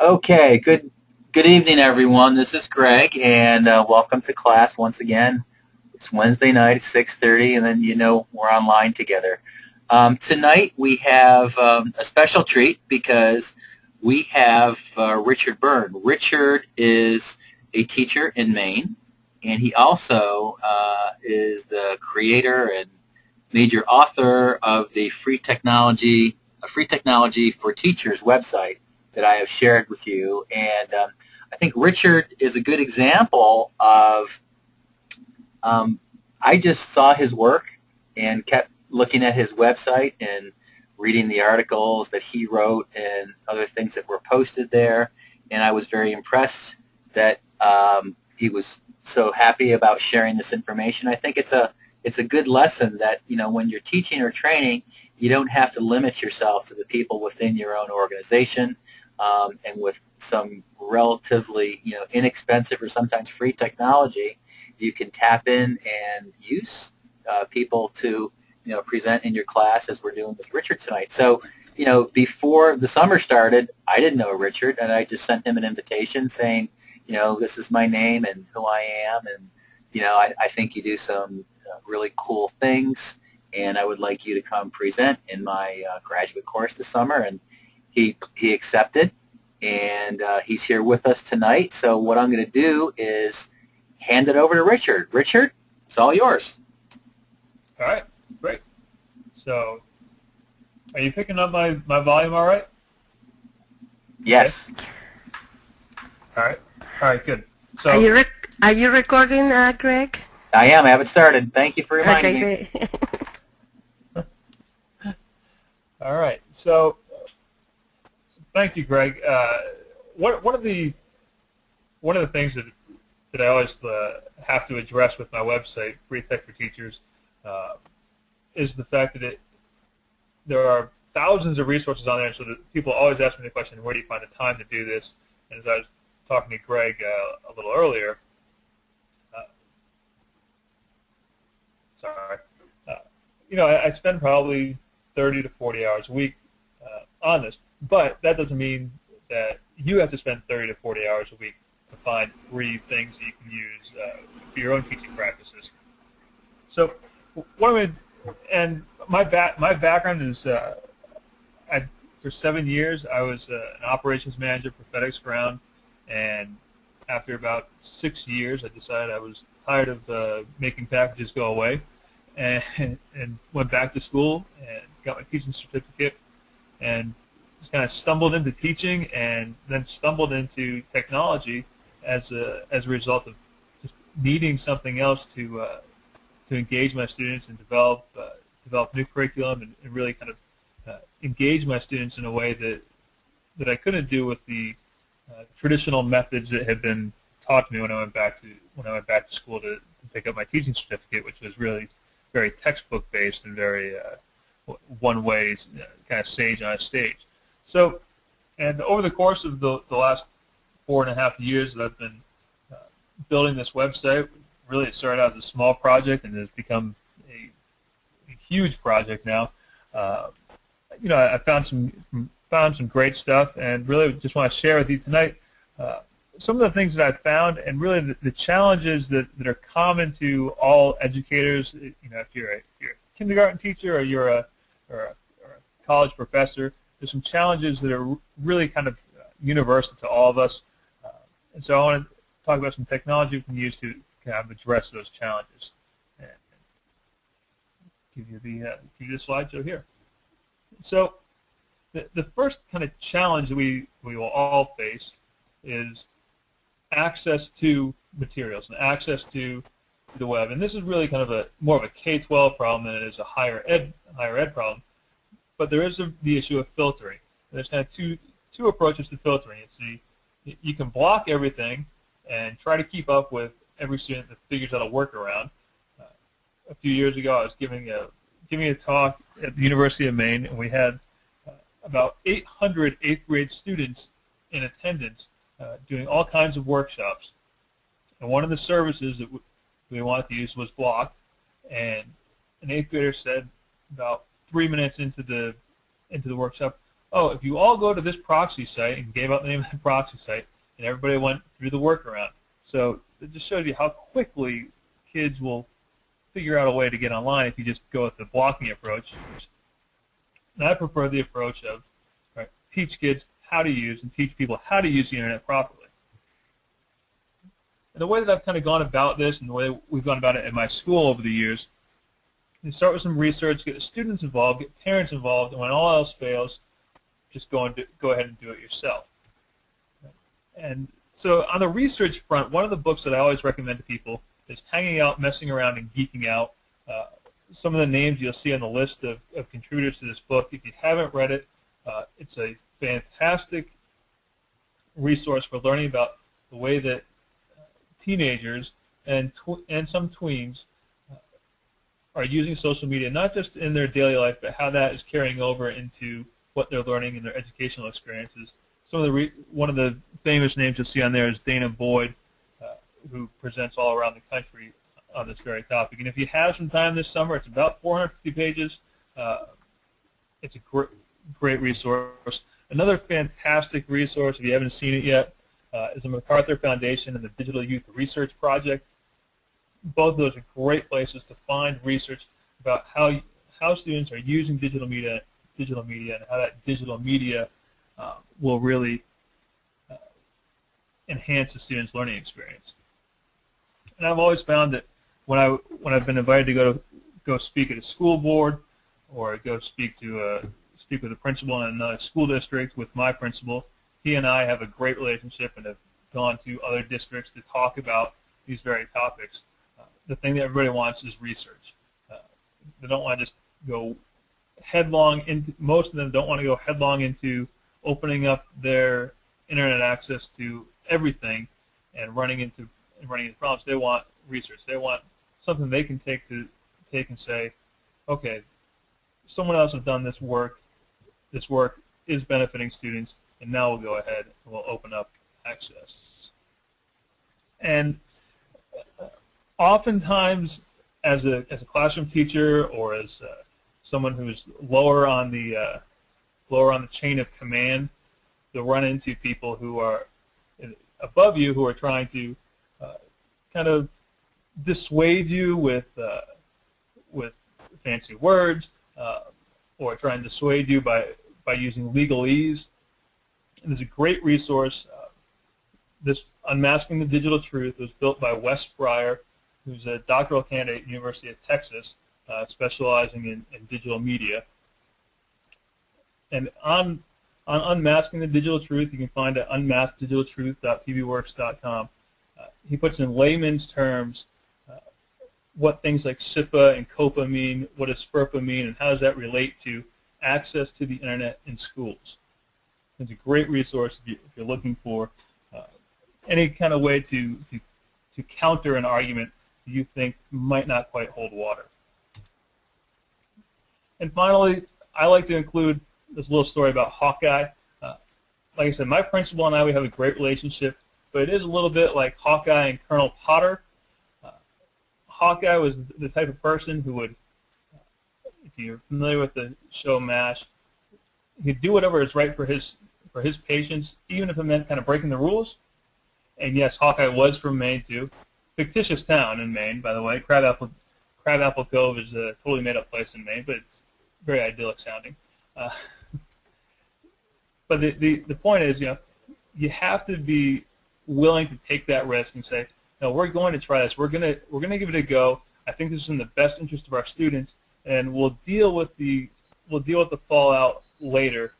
Okay, good evening, everyone. This is Greg, and welcome to class once again. It's Wednesday night at 6:30, and then we're online together. Tonight we have a special treat because we have Richard Byrne. Richard is a teacher in Maine, and he also is the creator and major author of the Free Technology for Teachers website that I have shared with you. And I think Richard is a good example of, I just saw his work and kept looking at his website and reading the articles that he wrote and other things that were posted there. And I was very impressed that he was so happy about sharing this information. I think it's a good lesson that, when you're teaching or training, you don't have to limit yourself to the people within your own organization. And with some relatively, inexpensive or sometimes free technology, you can tap in and use people to, present in your class as we're doing with Richard tonight. So, before the summer started, I didn't know Richard, and I just sent him an invitation saying, this is my name and who I am, and, I think you do some really cool things, and I would like you to come present in my graduate course this summer. And he accepted, and he's here with us tonight. So what I'm going to do is hand it over to Richard. Richard, it's all yours. All right, great. So are you picking up my volume all right? Yes. Okay. All right, good. So are you recording, Greg? I am. I haven't started. Thank you for reminding me. Great. all right. So thank you, Greg. One of the things that I always have to address with my website, Free Tech for Teachers, is the fact that there are thousands of resources on there, so that people always ask me the question, where do you find the time to do this? And as I was talking to Greg a little earlier, I spend probably 30 to 40 hours a week on this, but that doesn't mean that you have to spend 30 to 40 hours a week to find free things that you can use for your own teaching practices. So what I'm going to, and my background is, for 7 years I was an operations manager for FedEx Ground, and after about 6 years I decided I was tired of making packages go away, and went back to school and got my teaching certificate, and just kind of stumbled into teaching, and then stumbled into technology as a result of just needing something else to engage my students and develop new curriculum, and really kind of engage my students in a way that I couldn't do with the traditional methods that had been taught to me when I went back to school to pick up my teaching certificate, which was really very textbook based and very one way, kind of sage on a stage. So, and over the course of the last 4.5 years that I've been building this website, really it started out as a small project and has become a huge project now. I found some great stuff, and really just want to share with you tonight some of the things that I've found, and really the challenges that are common to all educators. If you're a kindergarten teacher or you're a college professor, there's some challenges that are really kind of universal to all of us. And so I want to talk about some technology we can use to kind of address those challenges. And give you the slideshow here. So the first kind of challenge that we will all face is access to materials and access to the web. And this is really kind of more of a K-12 problem than it is a higher ed problem. But there is the issue of filtering. There's kind of two approaches to filtering. You can block everything and try to keep up with every student that figures out a workaround. A few years ago, I was giving a talk at the University of Maine, and we had about 800 8th grade students in attendance doing all kinds of workshops. And one of the services that we wanted to use was blocked, and an 8th grader said about 3 minutes into the workshop, oh, if you all go to this proxy site, and gave out the name of the proxy site, and everybody went through the workaround. So it just shows you how quickly kids will figure out a way to get online if you just go with the blocking approach. And I prefer the approach of teach kids how to use and teach people how to use the internet properly. And the way that I've kind of gone about this and the way we've gone about it at my school over the years, you start with some research, get the students involved, get parents involved, and when all else fails, just go ahead and do it yourself. And so on the research front, one of the books that I always recommend to people is Hanging Out, Messing Around, and Geeking Out. Some of the names you'll see on the list of contributors to this book. If you haven't read it, it's a fantastic resource for learning about the way that teenagers and some tweens are using social media, not just in their daily life, but how that is carrying over into what they're learning in their educational experiences. One of the famous names you'll see on there is Dana Boyd, who presents all around the country on this very topic. And if you have some time this summer, it's about 450 pages. It's a great resource. Another fantastic resource, if you haven't seen it yet, is the MacArthur Foundation and the Digital Youth Research Project. Both of those are great places to find research about how students are using digital media, and how that digital media will really enhance the student's learning experience. And I've always found that when I've been invited to go speak at a school board, or go speak with a principal in another school district with my principal, he and I have a great relationship and have gone to other districts to talk about these very topics. The thing that everybody wants is research. They don't want to just go headlong into, most of them don't want to go headlong into opening up their internet access to everything and running into problems. They want research. They want something they can take and say, okay, someone else has done this work. This work is benefiting students, and now we'll go ahead and we'll open up access. And oftentimes, as a classroom teacher or as someone who's lower on the chain of command, you'll run into people who are above you who are trying to kind of dissuade you with fancy words, or trying to dissuade you by using legalese. And there's a great resource. This Unmasking the Digital Truth was built by Wes Fryer, who's a doctoral candidate at the University of Texas, specializing in digital media. And on Unmasking the Digital Truth, you can find it at unmaskeddigitaltruth.pbworks.com. He puts in layman's terms what things like SIPA and COPA mean, what does FERPA mean, and how does that relate to access to the internet in schools. It's a great resource if you're looking for any kind of way to counter an argument that you think might not quite hold water. And finally, I like to include this little story about Hawkeye. Like I said, my principal and I, we have a great relationship, but it is a little bit like Hawkeye and Colonel Potter. Hawkeye was the type of person who would, if you're familiar with the show MASH, he'd do whatever is right for his patients, even if it meant kind of breaking the rules. And yes, Hawkeye was from Maine too. Fictitious town in Maine, by the way. Crabapple Cove is a totally made-up place in Maine, but it's very idyllic sounding. But the point is, you have to be willing to take that risk and say, no, we're going to try this. We're gonna give it a go. I think this is in the best interest of our students, and we'll deal with the fallout later.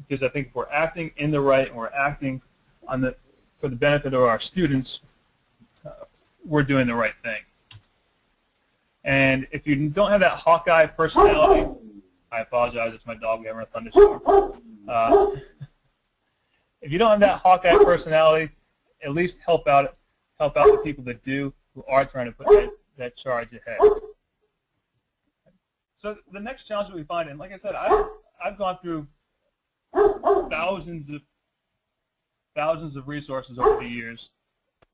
Because I think if we're acting in the right and we're acting for the benefit of our students, we're doing the right thing. And if you don't have that Hawkeye personality, I apologize, it's my dog, we have a thunderstorm. If you don't have that Hawkeye personality, at least help out the people that do, who are trying to put that charge ahead. So the next challenge that we find, and like I said, I've gone through thousands of resources over the years.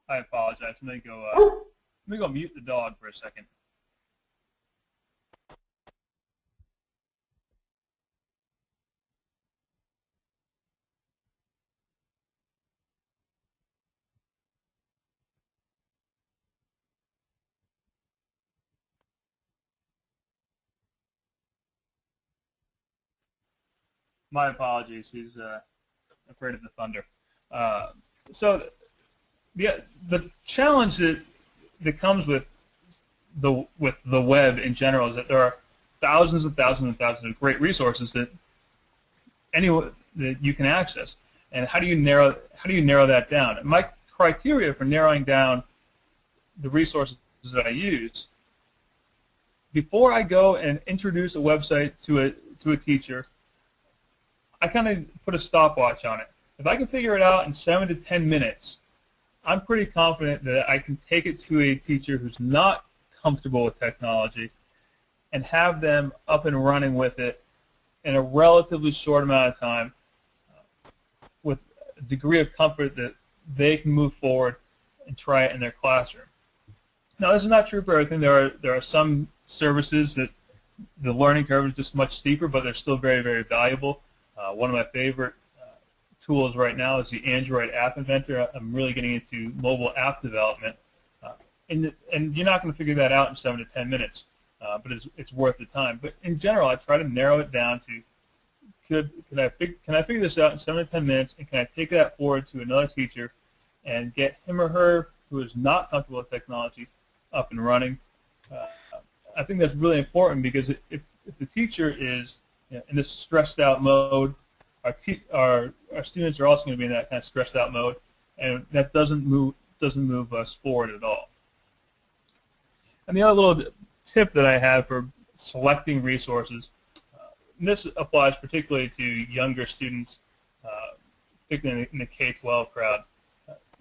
I apologize. Let me go mute the dog for a second. My apologies. He's afraid of the thunder. So the challenge that comes with the web in general is that there are thousands and thousands and thousands of great resources that you can access. And how do you narrow that down? And my criteria for narrowing down the resources that I use, before I go and introduce a website to a teacher, I kind of put a stopwatch on it. If I can figure it out in 7 to 10 minutes, I'm pretty confident that I can take it to a teacher who's not comfortable with technology and have them up and running with it in a relatively short amount of time with a degree of comfort that they can move forward and try it in their classroom. Now, this is not true for everything. There are some services that the learning curve is just much steeper, but they're still very, very valuable. One of my favorite tools right now is the Android App Inventor. I'm really getting into mobile app development. And you're not going to figure that out in 7 to 10 minutes, but it's worth the time. But in general, I try to narrow it down to, can I figure this out in 7 to 10 minutes, and can I take that forward to another teacher and get him or her who is not comfortable with technology up and running? I think that's really important, because if the teacher is in this stressed out mode, our students are also going to be in that kind of stressed out mode, and that doesn't move us forward at all. And the other little tip that I have for selecting resources, and this applies particularly to younger students, particularly in the K-12 crowd,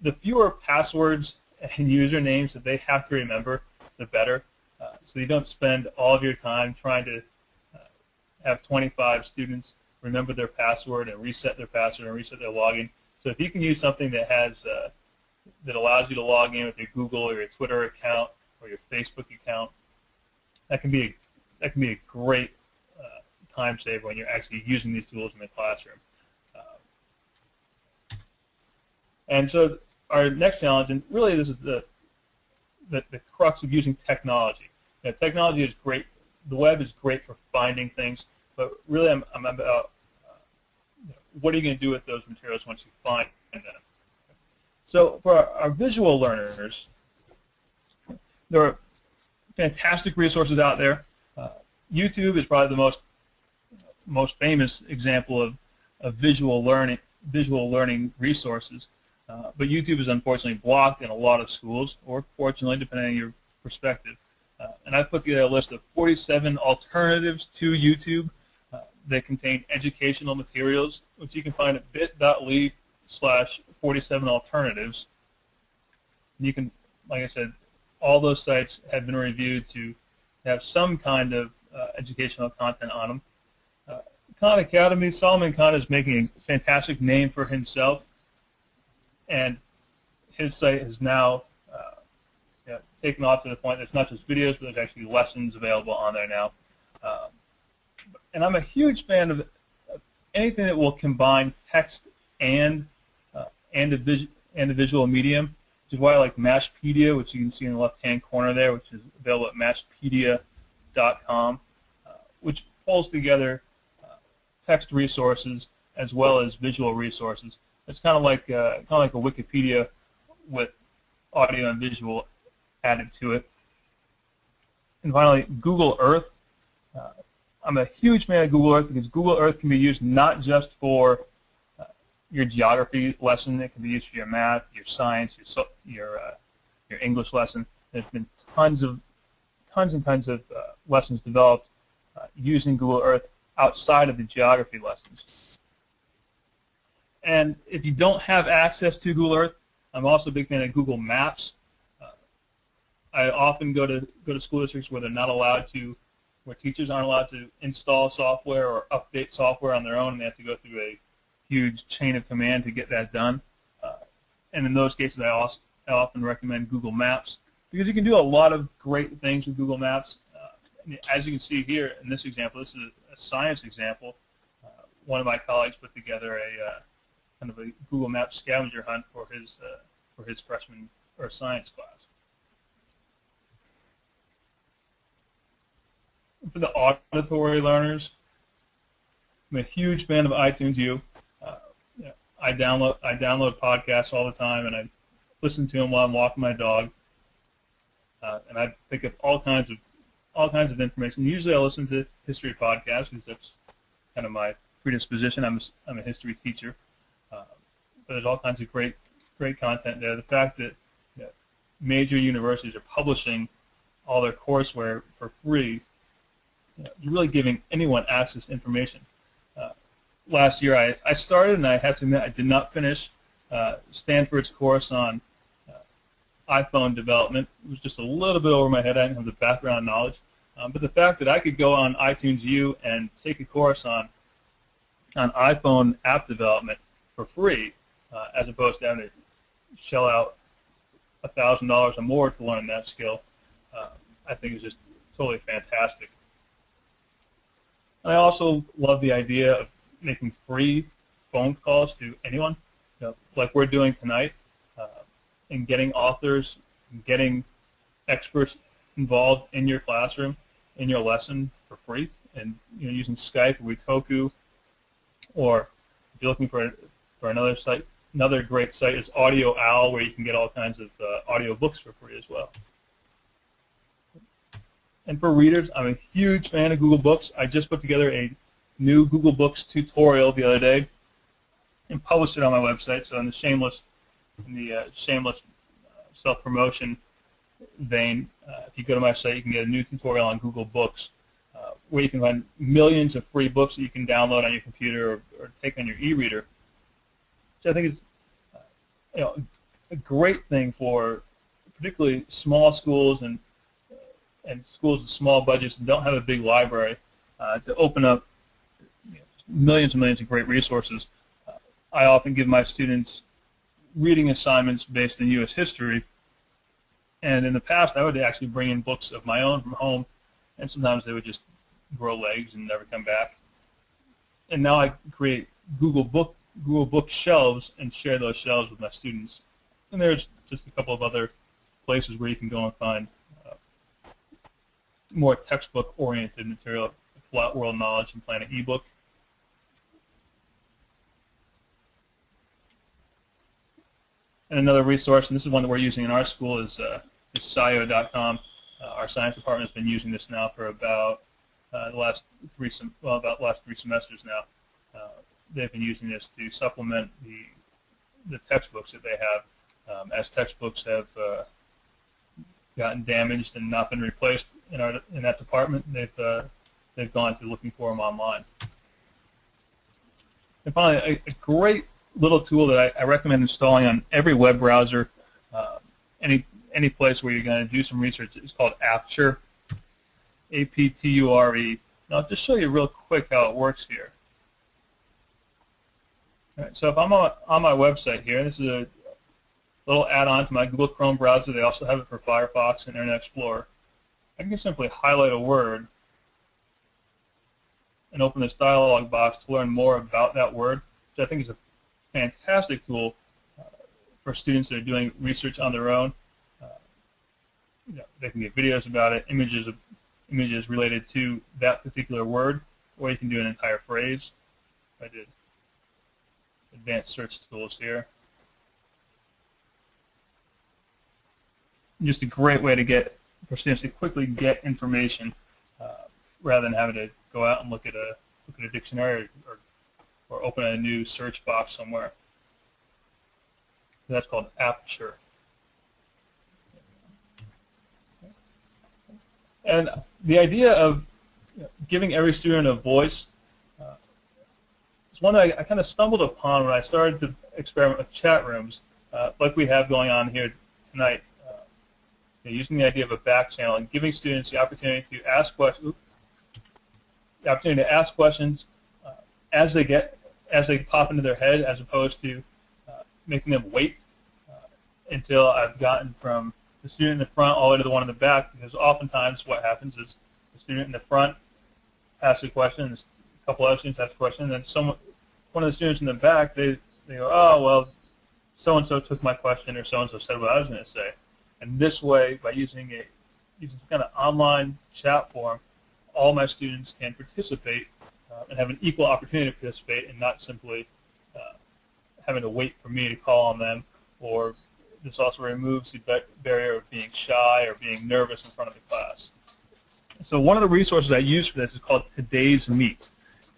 the fewer passwords and usernames that they have to remember, the better. So you don't spend all of your time trying to have 25 students remember their password and reset their password and reset their login. So if you can use something that has that allows you to log in with your Google or your Twitter account or your Facebook account, that can be a great time saver when you're actually using these tools in the classroom. And so our next challenge, and really this is the crux of using technology. Technology is great. The web is great for finding things, but really I'm about what are you going to do with those materials once you find them. So for our visual learners, there are fantastic resources out there. YouTube is probably the most famous example of visual learning resources. But YouTube is unfortunately blocked in a lot of schools, or fortunately, depending on your perspective. And I've put together a list of 47 alternatives to YouTube that contain educational materials, which you can find at bit.ly/47alternatives. You can, like I said, all those sites have been reviewed to have some kind of educational content on them. Khan Academy, Solomon Khan is making a fantastic name for himself, and his site has now taken off to the point that it's not just videos, but there's actually lessons available on there now. And I'm a huge fan of anything that will combine text and a visual medium, which is why I like Mashpedia, which you can see in the left-hand corner there, which is available at mashpedia.com, which pulls together text resources as well as visual resources. It's kind of like a Wikipedia with audio and visual added to it. And finally, Google Earth. I'm a huge fan of Google Earth because Google Earth can be used not just for your geography lesson. It can be used for your math, your science, your English lesson. There's been tons and tons of lessons developed using Google Earth outside of the geography lessons. And if you don't have access to Google Earth, I'm also a big fan of Google Maps. I often go to school districts where they're not allowed to, where teachers aren't allowed to install software or update software on their own, and they have to go through a huge chain of command to get that done. And in those cases, I often recommend Google Maps because you can do a lot of great things with Google Maps. As you can see here in this example, this is a science example. One of my colleagues put together a kind of a Google Maps scavenger hunt for his freshman or science class. For the auditory learners, I'm a huge fan of iTunes U. I download podcasts all the time, and I listen to them while I'm walking my dog. And I pick up all kinds of information. Usually, I listen to history podcasts because that's kind of my predisposition. I'm a history teacher, but there's all kinds of great content there. The fact that major universities are publishing all their courseware for free, you're really giving anyone access to information. Last year, I started, and I have to admit, I did not finish Stanford's course on iPhone development. It was just a little bit over my head. I didn't have the background knowledge. But the fact that I could go on iTunes U and take a course on iPhone app development for free, as opposed to having to shell out $1,000 or more to learn that skill, I think is just totally fantastic. And I also love the idea of making free phone calls to anyone, like we're doing tonight, and getting authors, and getting experts involved in your classroom, in your lesson for free, and using Skype or Witoku, or if you're looking for another site, another great site is Audio Owl, where you can get all kinds of audio books for free as well. And for readers, I'm a huge fan of Google Books. I just put together a new Google Books tutorial the other day and published it on my website. So in the shameless self-promotion vein, if you go to my site, you can get a new tutorial on Google Books, where you can find millions of free books that you can download on your computer or take on your e-reader. So I think it's a great thing for particularly small schools and schools with small budgets and don't have a big library, to open up millions and millions of great resources. I often give my students reading assignments based in U.S. history, and in the past I would actually bring in books of my own from home, and sometimes they would just grow legs and never come back. And now I create Google Book shelves and share those shelves with my students. And there's just a couple of other places where you can go and find more textbook-oriented material, like Flat World Knowledge and Planet eBook. And another resource, and this is one that we're using in our school, is scio.com. Our science department has been using this now for about the last three semesters now. They've been using this to supplement the textbooks that they have. As textbooks have gotten damaged and not been replaced in that department, they've gone to looking for them online. And finally, a great little tool that I recommend installing on every web browser, any place where you're going to do some research, is called Apture, A-P-T-U-R-E. Now, I'll just show you real quick how it works here. All right, so if I'm on my website here, this is a little add-on to my Google Chrome browser. They also have it for Firefox and Internet Explorer. I can simply highlight a word and open this dialog box to learn more about that word, which I think is a fantastic tool for students that are doing research on their own. They can get videos about it, images related to that particular word, or you can do an entire phrase. I did advanced search tools here. Just a great way for students to quickly get information, rather than having to go out and look at a dictionary or open a new search box somewhere. That's called Apture. And the idea of giving every student a voice is one that I kind of stumbled upon when I started to experiment with chat rooms, like we have going on here tonight. Using the idea of a back channel and giving students the opportunity to ask questions, as they pop into their head, as opposed to making them wait until I've gotten from the student in the front all the way to the one in the back, because oftentimes what happens is the student in the front asks a question, and a couple other students ask a question, and then one of the students in the back, they go, oh, well, so-and-so took my question, or so-and-so said what I was going to say. And this way, by using some kind of online chat forum, all my students can participate and have an equal opportunity to participate, and not simply having to wait for me to call on them. Or this also removes the barrier of being shy or being nervous in front of the class. So one of the resources I use for this is called Today's Meet,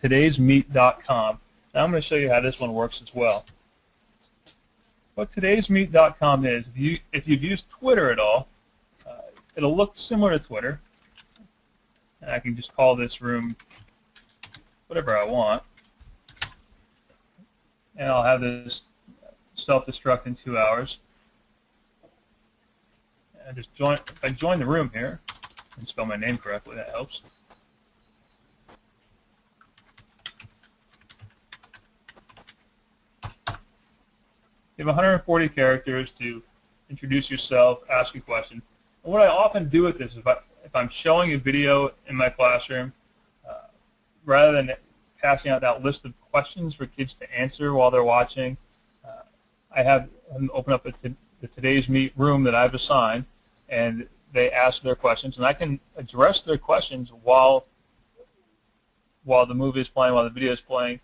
todaysmeet.com. Now I'm going to show you how this one works as well. What todaysmeet.com is, if you've used Twitter at all, it'll look similar to Twitter. And I can just call this room whatever I want. And I'll have this self-destruct in 2 hours. And just join. If I join the room here and spell my name correctly, that helps. You have 140 characters to introduce yourself, ask a question. And what I often do with this is if I'm showing a video in my classroom, rather than passing out that list of questions for kids to answer while they're watching, I have them open up the Today's Meet room that I've assigned, and they ask their questions, and I can address their questions while the movie is playing, while the video is playing.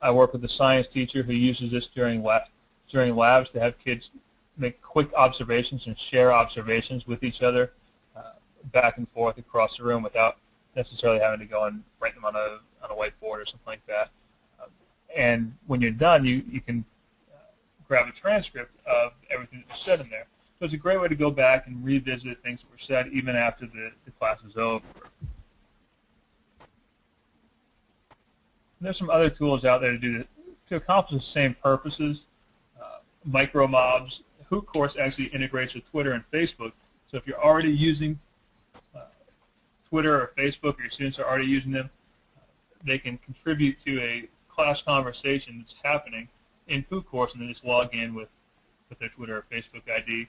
I work with a science teacher who uses this during labs to have kids make quick observations and share observations with each other back and forth across the room without necessarily having to go and write them on a whiteboard or something like that. And when you're done, you can grab a transcript of everything that was said in there. So it's a great way to go back and revisit things that were said even after the class is over. There's some other tools out there to accomplish the same purposes. Micro mobs. Hoot Course actually integrates with Twitter and Facebook. So if you're already using Twitter or Facebook, or your students are already using them, they can contribute to a class conversation that's happening in Hoot Course, and then just log in with their Twitter or Facebook ID.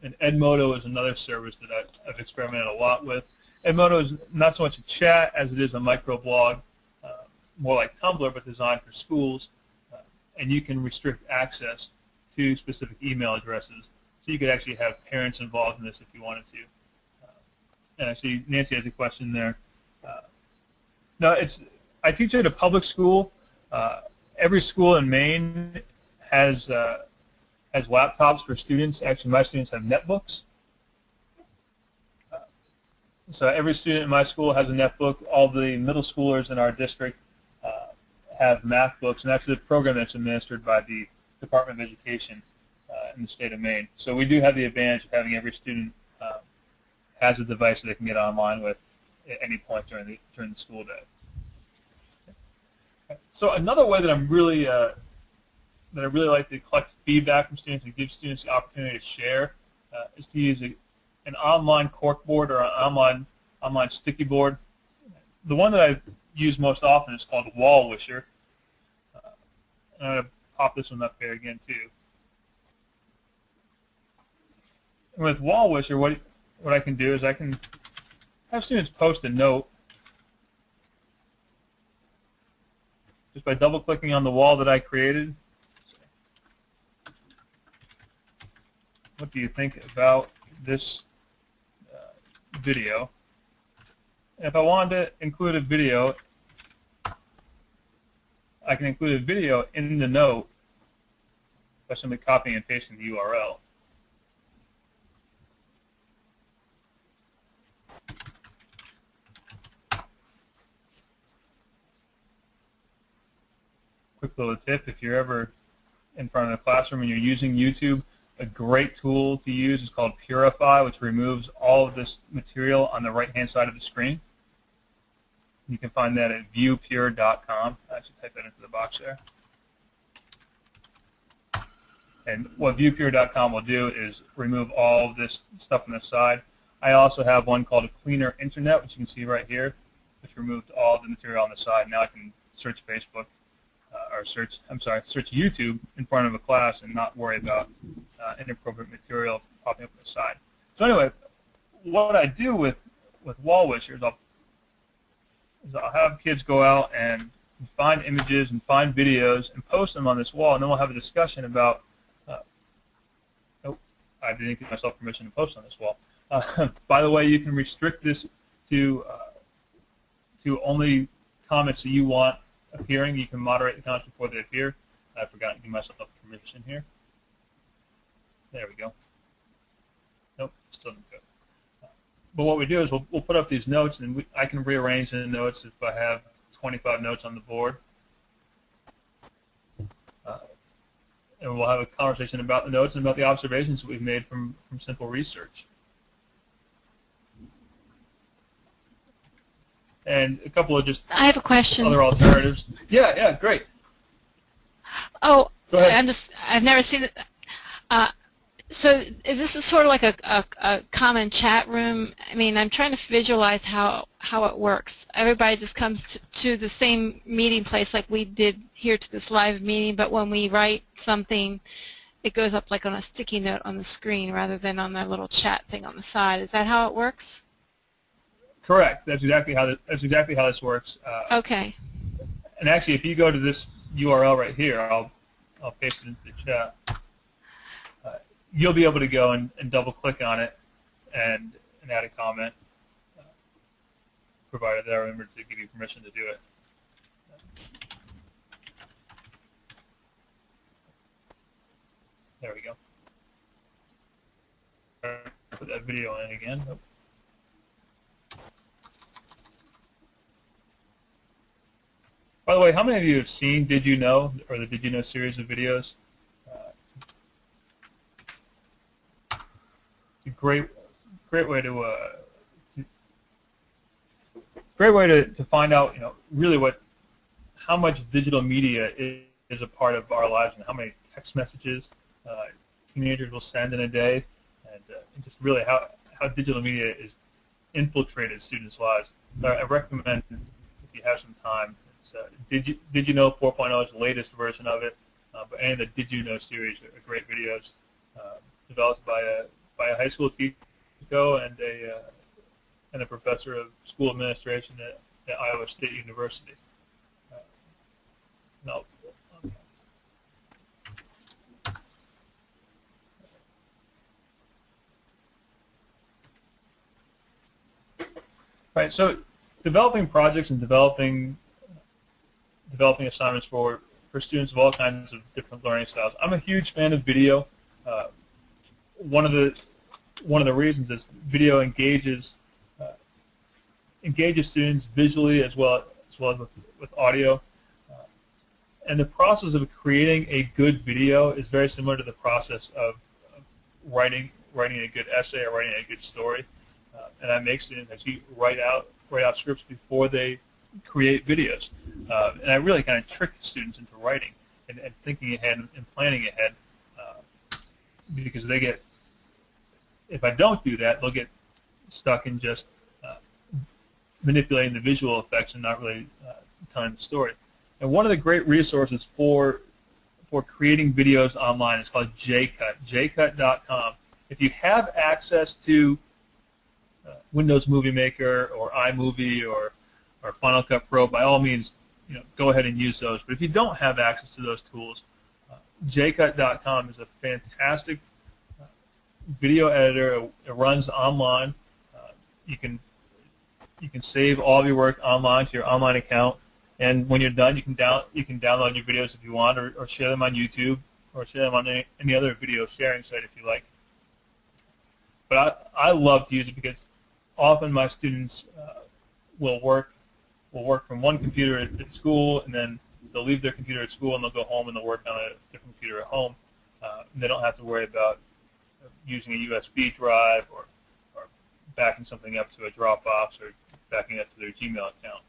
And Edmodo is another service that I've experimented a lot with. Edmodo is not so much a chat as it is a microblog, more like Tumblr, but designed for schools. And you can restrict access to specific email addresses. So you could actually have parents involved in this if you wanted to. And I see Nancy has a question there. No, I teach at a public school. Every school in Maine has laptops for students. Actually, my students have netbooks. So every student in my school has a netbook. All the middle schoolers in our district have math books, and that's a program that's administered by the Department of Education in the state of Maine. So we do have the advantage of having every student has a device that they can get online with at any point during the school day. So another way that I really like to collect feedback from students and give students the opportunity to share is to use an online corkboard or an online sticky board. The one that I use most often is called Wall Wisher. I'm going to pop this one up here again too. And with Wall Wisher, what I can do is I can have students post a note just by double-clicking on the wall that I created. What do you think about this video? And if I wanted to include a video, I can include a video in the note by simply copying and pasting the URL. Quick little tip, if you're ever in front of the classroom and you're using YouTube, a great tool to use is called Purify, which removes all of this material on the right-hand side of the screen. You can find that at viewpure.com. I should type that into the box there. And what viewpure.com will do is remove all of this stuff on the side. I also have one called a Cleaner Internet, which you can see right here, which removed all of the material on the side. Now I can search Facebook or search YouTube in front of a class and not worry about inappropriate material popping up on the side. So anyway, what I do with Wall Wishers, I'll have kids go out and find images and find videos and post them on this wall, and then we'll have a discussion about. Oh, I didn't give myself permission to post on this wall. By the way, you can restrict this to to only comments that you want appearing. You can moderate the comments before they appear. I forgot to give myself permission here. There we go. Nope, still didn't go. But what we do is we'll put up these notes, and I can rearrange the notes if I have 25 notes on the board. And we'll have a conversation about the notes and about the observations that we've made from simple research. And a couple of just I have a question. Other alternatives. Yeah, great. Oh, Go ahead. I've never seen it. So is this sort of like a common chat room? I mean, I'm trying to visualize how it works. Everybody just comes to the same meeting place like we did here to this live meeting, but when we write something, it goes up like on a sticky note on the screen rather than on that little chat thing on the side. Is that how it works? Correct. That's exactly how this works. Okay. And actually, if you go to this URL right here, I'll paste it into the chat. You'll be able to go and double-click on it and add a comment, provided that I remember to give you permission to do it. There we go. Put that video in again. Nope. By the way, how many of you have seen Did You Know, or the Did You Know series of videos? It's a great way to find out, really how much digital media is a part of our lives, and how many text messages teenagers will send in a day, and just really how digital media is infiltrated students' lives. So I recommend, if you have some time, it's Did You Know 4.0 is the latest version of it, but any of the Did You Know series are great videos developed by a high school teacher and a professor of school administration at Iowa State University. Right, so developing projects and developing assignments for students of all kinds of different learning styles. I'm a huge fan of video. One of the reasons is video engages students visually as well as with audio. And the process of creating a good video is very similar to the process of writing a good essay or writing a good story. And I make students actually write out scripts before they create videos. And I really kind of trick students into writing and thinking ahead and planning ahead, because if I don't do that, they'll get stuck in just manipulating the visual effects and not really telling the story. And one of the great resources for creating videos online is called JCut, jcut.com. If you have access to Windows Movie Maker or iMovie or Final Cut Pro, by all means, go ahead and use those. But if you don't have access to those tools, jcut.com is a fantastic video editor. It runs online. You can save all of your work online to your online account, and when you're done, you can download your videos if you want, or share them on YouTube, or share them on any other video sharing site if you like. But I love to use it because often my students will work from one computer at school, and then they'll leave their computer at school and they'll go home and they'll work on a different computer at home. And they don't have to worry about using a USB drive or backing something up to a Dropbox or backing up to their Gmail account.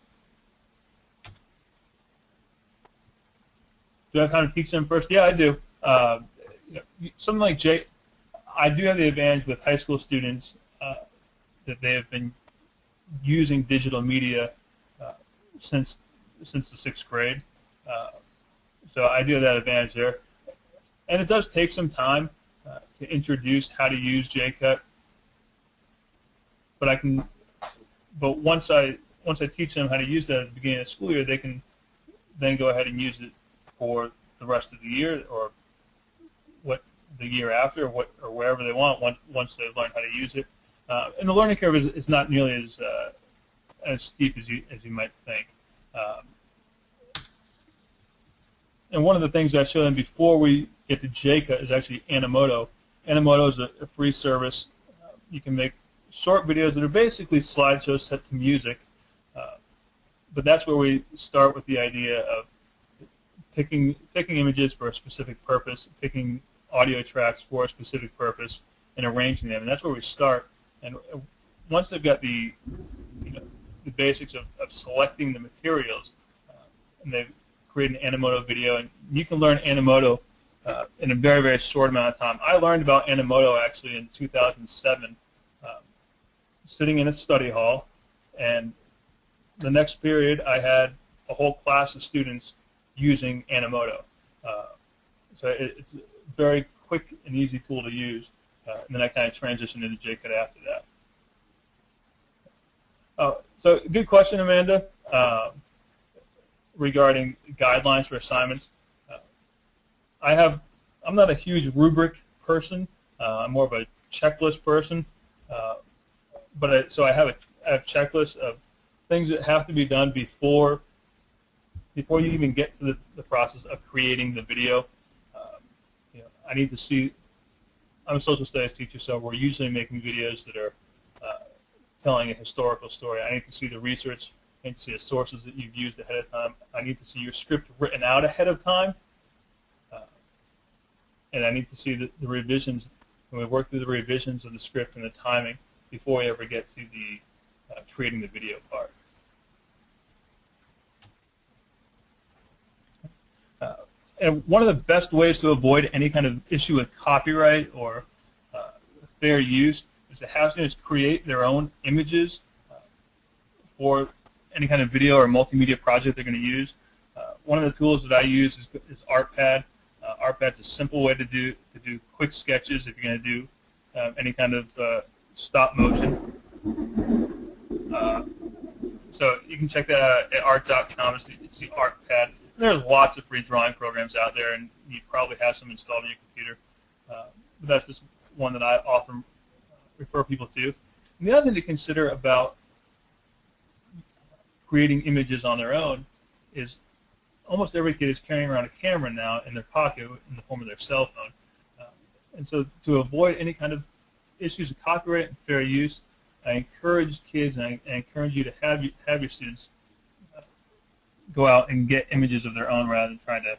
Do I have time to teach them first? Yeah, I do. Something like I do have the advantage with high school students that they have been using digital media since the 6th grade. So I do have that advantage there. And it does take some time to introduce how to use JCut. But once I teach them how to use that at the beginning of the school year, they can then go ahead and use it for the rest of the year, or the year after, or wherever they want once they've learned how to use it. And the learning curve is not nearly as steep as you might think. And one of the things I showed them before we get to JCA is actually Animoto. Animoto is a free service. You can make short videos that are basically slideshows set to music, but that's where we start with the idea of picking images for a specific purpose, picking audio tracks for a specific purpose, and arranging them. And that's where we start. And once they've got the basics of selecting the materials, and they've created an Animoto video, and you can learn Animoto in a very, very short amount of time. I learned about Animoto actually in 2007, sitting in a study hall, and the next period I had a whole class of students using Animoto. So it's a very quick and easy tool to use, and then I kind of transitioned into JCUT after that. So good question, Amanda, regarding guidelines for assignments. I'm not a huge rubric person. I'm more of a checklist person. So I have a checklist of things that have to be done before you even get to the process of creating the video. I need to see. I'm a social studies teacher, so we're usually making videos that are telling a historical story. I need to see the research. I need to see the sources that you've used ahead of time. I need to see your script written out ahead of time. And I need to see the revisions, when we work through the revisions of the script and the timing before we ever get to the creating the video part. And one of the best ways to avoid any kind of issue with copyright or fair use is to have students create their own images for any kind of video or multimedia project they're going to use. One of the tools that I use is ArtPad. ArtPad's a simple way to do quick sketches if you're going to do any kind of stop motion. So you can check that out at art.com. It's the ArtPad. There's lots of free drawing programs out there, and you probably have some installed on your computer. But that's just one that I often refer people to. And the other thing to consider about creating images on their own is almost every kid is carrying around a camera now in their pocket in the form of their cell phone. And so to avoid any kind of issues of copyright and fair use, I encourage kids and I encourage you to have your students go out and get images of their own rather than trying to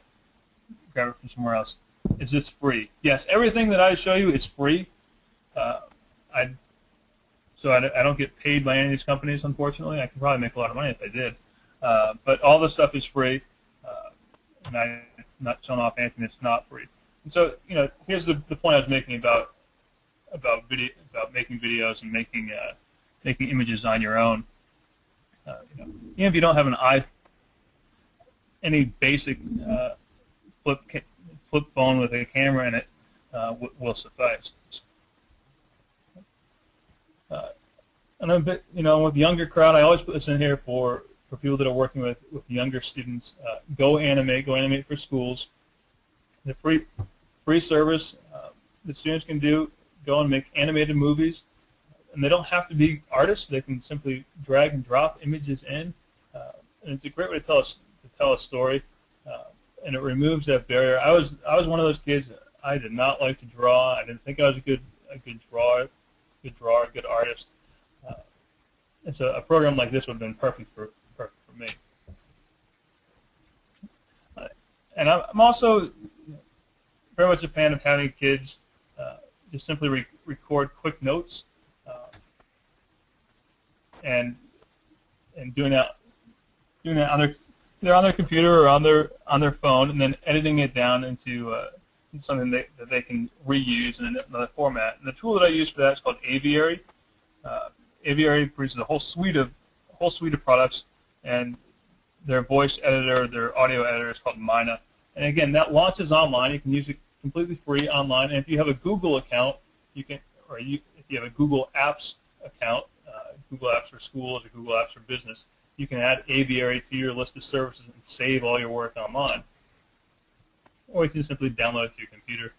grab it from somewhere else. Is this free? Yes, everything that I show you is free. I don't get paid by any of these companies, unfortunately. I could probably make a lot of money if I did. But all this stuff is free, and I'm not showing off anything that's not free. And so, here's the point I was making about making videos and making images on your own. Even if you don't have any basic flip phone with a camera in it will suffice. And a bit, with the younger crowd, I always put this in here for people that are working with younger students. Go animate for schools. The free service that students can go and make animated movies, and they don't have to be artists. They can simply drag and drop images in, and it's a great way to tell a story, and it removes that barrier. I was one of those kids. I did not like to draw. I didn't think I was a good drawer, good artist. And so a program like this would have been perfect for me. And I'm also very much a fan of having kids just simply record quick notes and doing that either on their computer or on their phone, and then editing it down into something that they can reuse in another format. And the tool that I use for that is called Aviary. Aviary produces a whole suite of products, and their voice editor, their audio editor is called Mina. And again, that launches online. You can use it completely free online. And if you have a Google account, if you have a Google Apps account, Google Apps for schools or Google Apps for business, you can add Aviary to your list of services and save all your work online. Or you can simply download it to your computer.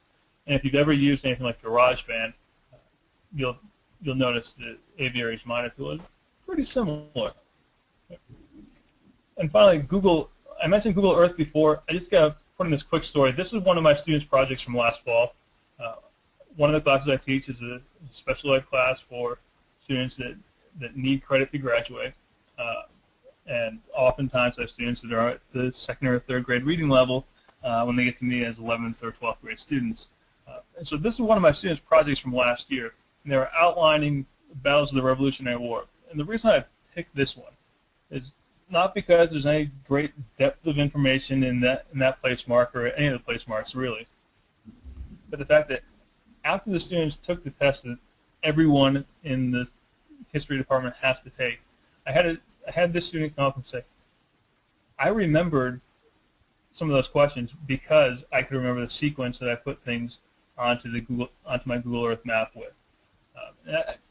And if you've ever used anything like GarageBand, you'll notice that Aviary's Mina tool is pretty similar. And finally, Google. I mentioned Google Earth before. I just got to put in this quick story. This is one of my students' projects from last fall. One of the classes I teach is a special ed class for students that need credit to graduate. And oftentimes I have students that are at the second or third grade reading level when they get to me as 11th or 12th grade students. And so this is one of my students' projects from last year. And they were outlining battles of the Revolutionary War. And the reason I picked this one is not because there's any great depth of information in that place mark or any of the place marks really, but the fact that after the students took the test that everyone in the history department has to take, I had this student come up and say, I remembered some of those questions because I could remember the sequence that I put things onto my Google Earth map with.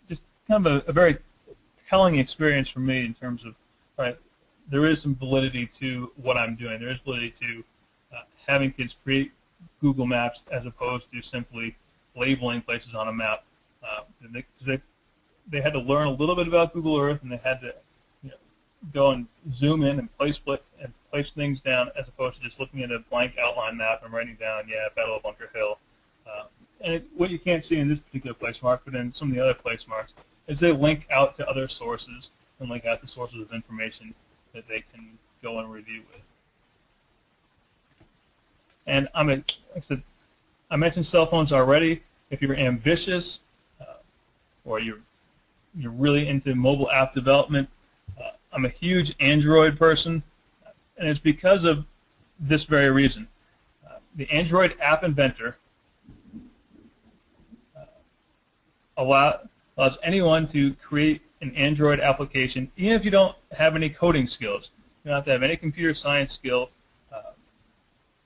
Just kind of a very telling experience for me in terms of, right, there is some validity to what I'm doing. There is validity to having kids create Google Maps as opposed to simply labeling places on a map. They had to learn a little bit about Google Earth, and they had to go and zoom in and place things down as opposed to just looking at a blank outline map and writing down, yeah, Battle of Bunker Hill. What you can't see in this particular place mark, but in some of the other place marks, is they link out to other sources and link out to sources of information that they can go and review with. And I mentioned cell phones already. If you're ambitious or you're really into mobile app development, I'm a huge Android person, and it's because of this very reason. The Android App Inventor allows anyone to create an Android application, even if you don't have any coding skills. You don't have to have any computer science skills.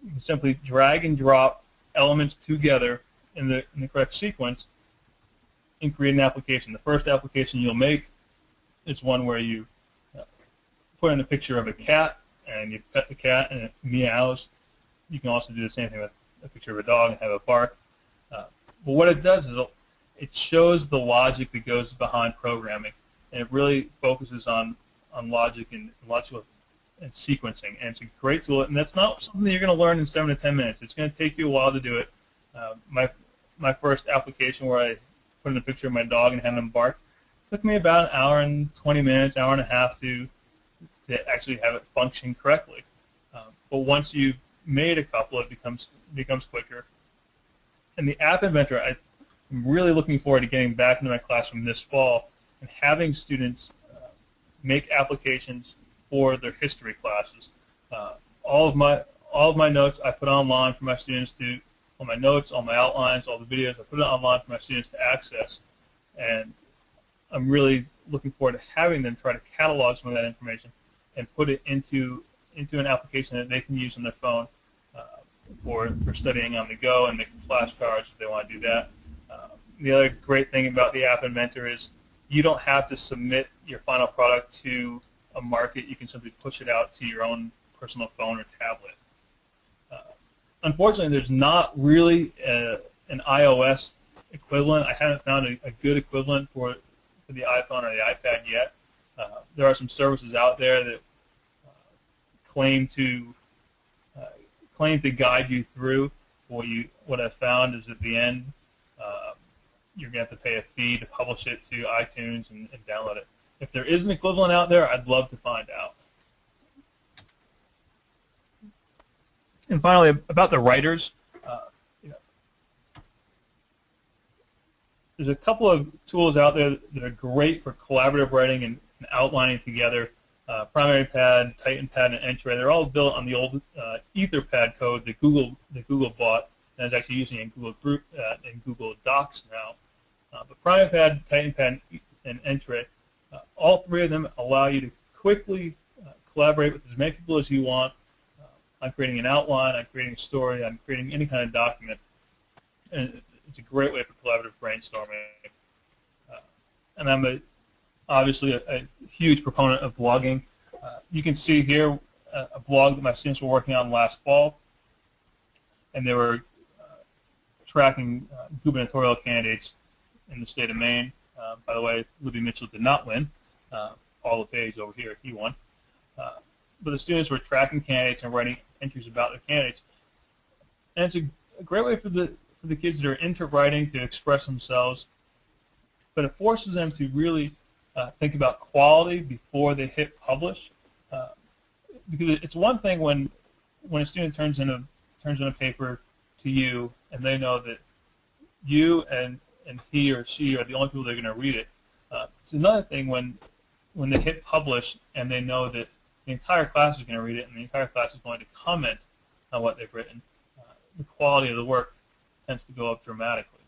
You can simply drag and drop elements together in the correct sequence and create an application. The first application you'll make is one where you put in a picture of a cat and you pet the cat and it meows. You can also do the same thing with a picture of a dog and have it bark. But what it does is it shows the logic that goes behind programming, and it really focuses on logic and logical and sequencing. And it's a great tool, and that's not something that you're going to learn in 7 to 10 minutes. It's going to take you a while to do it. My first application where I put in a picture of my dog and had him bark took me about an hour and 20 minutes, hour and a half to actually have it function correctly. But once you've made a couple, it becomes quicker. And the App Inventor, I'm really looking forward to getting back into my classroom this fall and having students make applications for their history classes. All of my notes I put online for my students all my notes, all my outlines, all the videos, I put it online for my students to access. And I'm really looking forward to having them try to catalog some of that information and put it into an application that they can use on their phone for studying on the go and making flashcards if they want to do that. The other great thing about the App Inventor is you don't have to submit your final product to a market. You can simply push it out to your own personal phone or tablet. Unfortunately, there's not really an iOS equivalent. I haven't found a good equivalent for the iPhone or the iPad yet. There are some services out there that claim to guide you through. What I've found is at the end, you're going to have to pay a fee to publish it to iTunes and download it. If there is an equivalent out there, I'd love to find out. And finally, about the writers, there's a couple of tools out there that are great for collaborative writing and outlining together. PrimaryPad, TitanPad, and Entry. They're all built on the old EtherPad code that Google bought and is actually using in Google Docs now. But PrimaryPad, TitanPad, and Entry, all three of them allow you to quickly collaborate with as many people as you want on creating an outline, on creating a story, on creating any kind of document. And it's a great way for collaborative brainstorming. And I'm obviously a huge proponent of blogging. You can see here a blog that my students were working on last fall, and they were tracking gubernatorial candidates in the state of Maine. By the way, Libby Mitchell did not win. Paula Page over here, he won. but the students were tracking candidates and writing entries about their candidates. And it's a great way for the kids that are into writing to express themselves, but it forces them to really think about quality before they hit publish. Because it's one thing when a student turns in a paper to you and they know that you and he or she are the only people that are going to read it. It's another thing when they hit publish and they know that the entire class is going to read it and the entire class is going to comment on what they've written. The quality of the work tends to go up dramatically.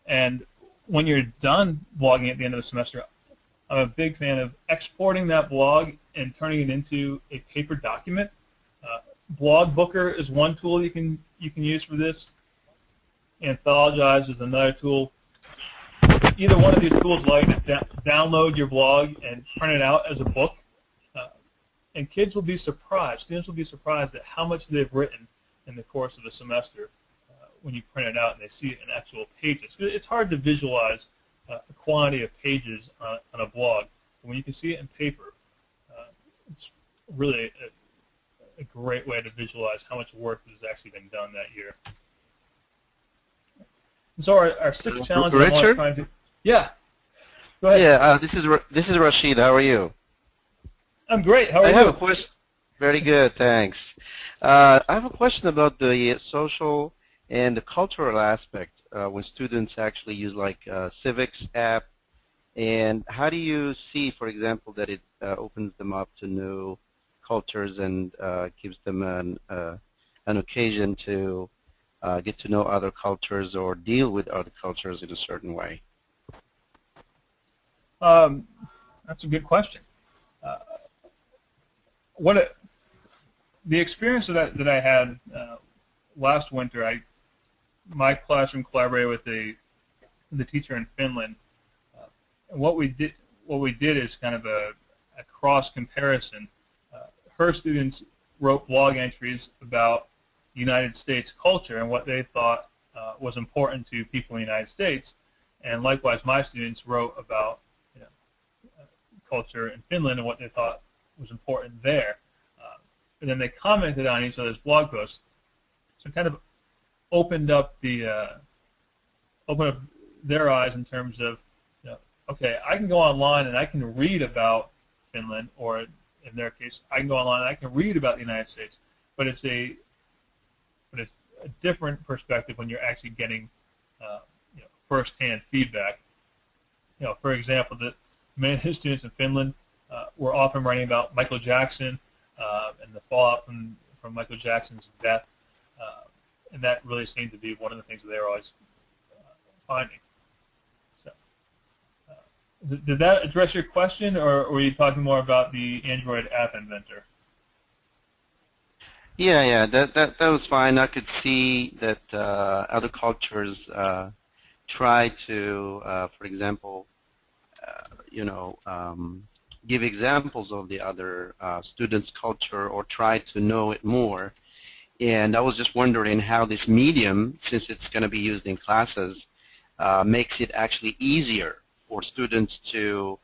And when you're done blogging at the end of the semester, I'm a big fan of exporting that blog and turning it into a paper document. Blog Booker is one tool you can use for this. Anthologize is another tool. Either one of these tools allow you to download your blog and print it out as a book. And kids will be surprised, students will be surprised at how much they've written in the course of the semester when you print it out and they see it in actual pages. It's hard to visualize the quantity of pages on a blog. But when you can see it in paper, it's really a great way to visualize how much work has actually been done that year. And so our sixth challenge. Richard? Yeah. Go ahead. Yeah, this is Rashid. How are you? I'm great. How are you? I have a question. Very good, thanks. I have a question about the social and the cultural aspect when students actually use like civics app, and how do you see, for example, that it opens them up to new cultures and gives them an occasion to get to know other cultures or deal with other cultures in a certain way? That's a good question. The experience that I had last winter, my classroom collaborated with the teacher in Finland, and what we did is kind of a cross comparison. Her students wrote blog entries about United States culture and what they thought was important to people in the United States, and likewise my students wrote about culture in Finland and what they thought was important there. And then they commented on each other's blog posts. So it kind of opened up their eyes in terms of, okay, I can go online and I can read about Finland, or in their case, I can go online and I can read about the United States. But it's a different perspective when you're actually getting first-hand feedback. For example, many of the students in Finland were often writing about Michael Jackson and the fallout from Michael Jackson's death, and that really seemed to be one of the things that they were always finding. So, did that address your question, or were you talking more about the Android App Inventor? Yeah, that was fine. I could see that other cultures try to, for example, give examples of the other students' culture or try to know it more. And I was just wondering how this medium, since it's going to be used in classes, makes it actually easier for students to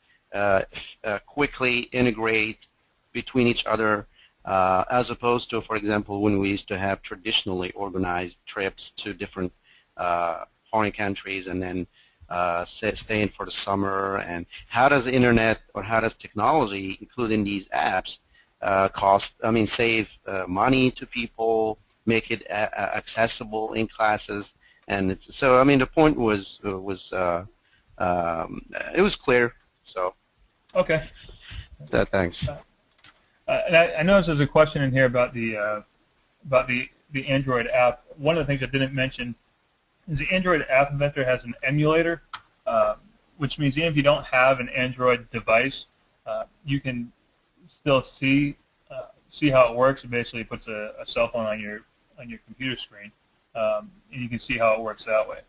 quickly integrate between each other, as opposed to, for example, when we used to have traditionally organized trips to different foreign countries and then staying for the summer. And how does the internet or how does technology, including these apps, save money to people, make it accessible in classes? And so, the point was it was clear. So, okay. Thanks. And I noticed there's a question in here about the Android app. One of the things I didn't mention is the Android App Inventor has an emulator, which means even if you don't have an Android device, you can still see how it works. It basically puts a cell phone on your computer screen, and you can see how it works that way.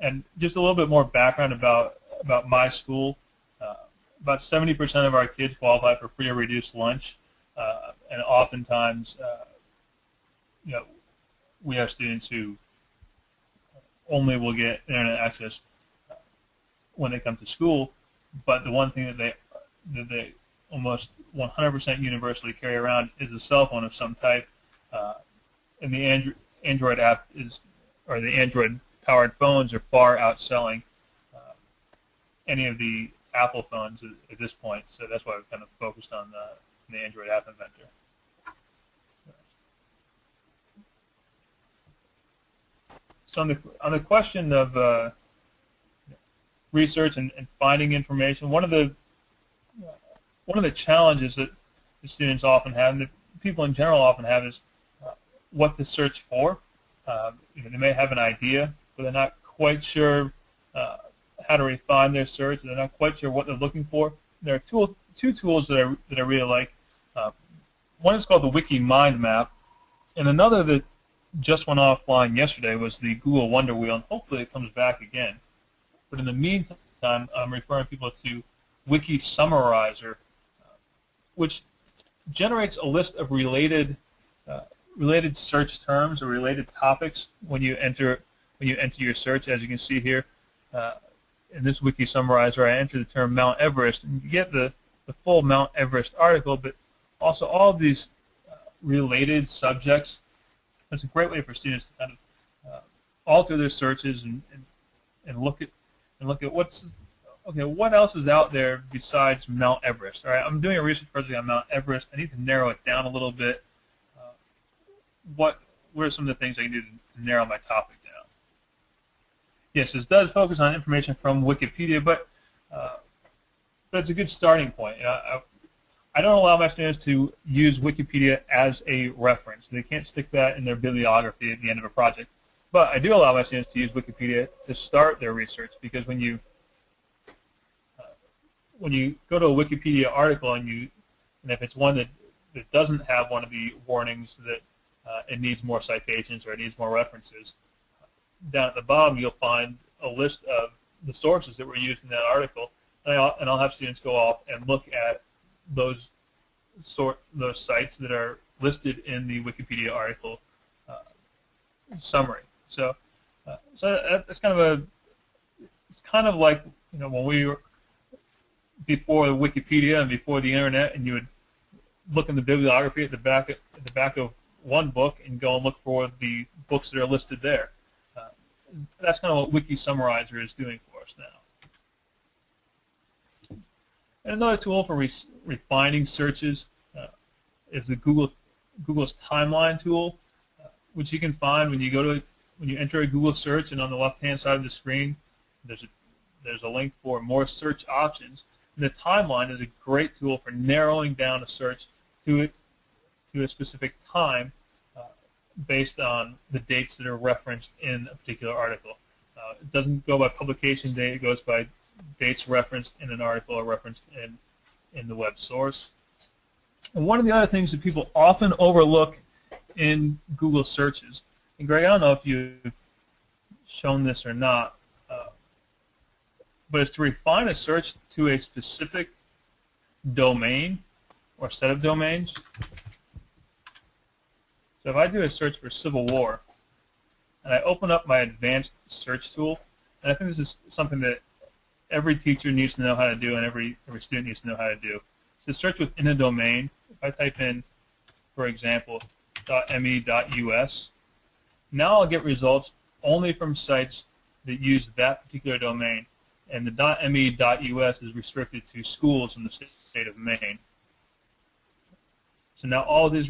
And just a little bit more background about my school. About 70% of our kids qualify for free or reduced lunch, and oftentimes, we have students who only will get internet access when they come to school. but the one thing that they almost 100% universally carry around is a cell phone of some type, and the Android app or the Android-powered phones are far outselling any of the Apple phones at this point. So that's why we've kind of focused on the Android App Inventor. So on the question of research and finding information, one of the challenges that the students often have, and that people in general often have, is what to search for. They may have an idea, but they're not quite sure how to refine their search. They're not quite sure what they're looking for. There are two tools that I really like. One is called the Wiki Mind Map, and another that just went offline yesterday was the Google Wonder Wheel, and hopefully it comes back again. But in the meantime, I'm referring people to Wiki Summarizer, which generates a list of related search terms or related topics when you enter your search. As you can see here, in this Wiki Summarizer, I enter the term Mount Everest, and you get the full Mount Everest article, but also all of these related subjects. It's a great way for students to kind of alter their searches and look at what else is out there besides Mount Everest. All right, I'm doing a research project on Mount Everest. I need to narrow it down a little bit. What are some of the things I can do to narrow my topic down? Yes, this does focus on information from Wikipedia, but it's a good starting point. I don't allow my students to use Wikipedia as a reference. They can't stick that in their bibliography at the end of a project. But I do allow my students to use Wikipedia to start their research, because when you go to a Wikipedia article and if it's one that doesn't have one of the warnings that it needs more citations or it needs more references, down at the bottom you'll find a list of the sources that were used in that article, and I'll have students go off and look at those sites that are listed in the Wikipedia article summary. So that's it's kind of like when we were before Wikipedia and before the internet, and you would look in the bibliography at the back of one book and go and look for the books that are listed there. That's kind of what Wiki Summarizer is doing for us now. And another tool for refining searches is the Google's Timeline tool, which you can find when you enter a Google search, and on the left-hand side of the screen, there's a link for more search options. And the timeline is a great tool for narrowing down a search to a specific time based on the dates that are referenced in a particular article. It doesn't go by publication date; it goes by dates referenced in an article or referenced in the web source. And one of the other things that people often overlook in Google searches, and Greg, I don't know if you've shown this or not, but it's to refine a search to a specific domain or set of domains. So if I do a search for Civil War, and I open up my advanced search tool, and I think this is something that every teacher needs to know how to do, and every student needs to know how to do. To search within a domain, if I type in, for example, .me.us, now I'll get results only from sites that use that particular domain, and the .me.us is restricted to schools in the state of Maine. So now all of these